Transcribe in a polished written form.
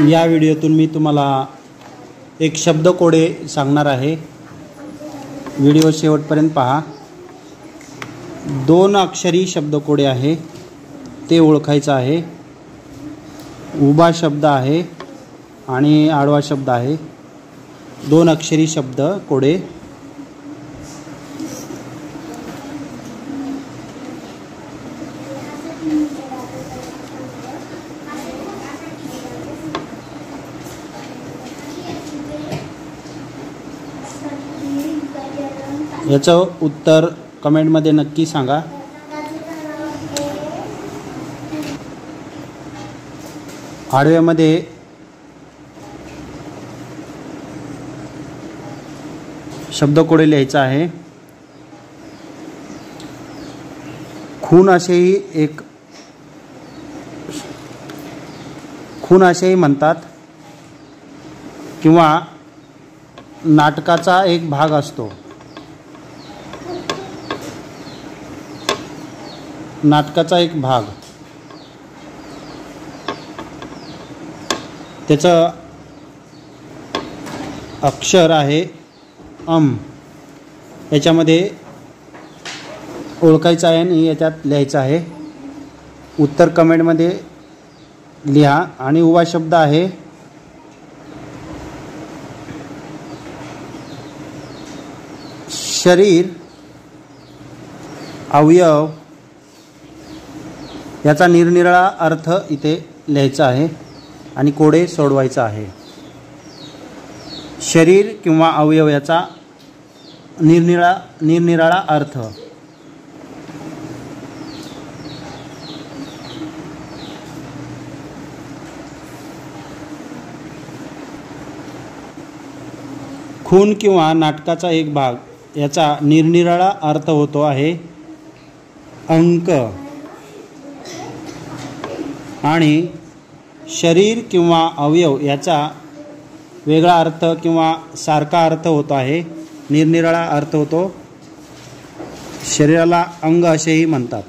या व्हिडिओतून मी तुम्हाला एक शब्दकोडे सांगणार आहे। व्हिडिओ शेवटपर्यंत पहा। 2 अक्षरी शब्दकोडे आहे, ते ओळखायचं आहे। उभा शब्द आहे आणि आडवा शब्द आहे। 2 अक्षरी शब्दकोडे। याचं उत्तर कमेंटमध्ये नक्की सांगा। आडव्यामध्ये शब्दकोडे लिहायचा आहे। खून असेही म्हणतात किंवा नाटकाचा एक भाग असतो। नाटकाचा एक भाग, त्याचं अक्षर आहे अम। याच्यामध्ये ओळखायचं आहे आणि याच्यात लिहायचं आहे। उत्तर कमेंटमध्ये लिहा। आणि उभा शब्द आहे शरीर, अवयव, याचा निरनिराळा अर्थ इथे लिहायचा आहे आणि कोडे सोडवायचा आहे। शरीर किंवा अवयव याचा निरनिराळा अर्थ। खून किंवा नाटकाचा एक भाग याचा निरनिराळा अर्थ होतो आहे अंक। आणि शरीर किंवा अवयव याचा वेगळा अर्थ किंवा सारखा अर्थ होतो आहे, निरनिराळा अर्थ होतो। शरीराला अंग असेही म्हणतात।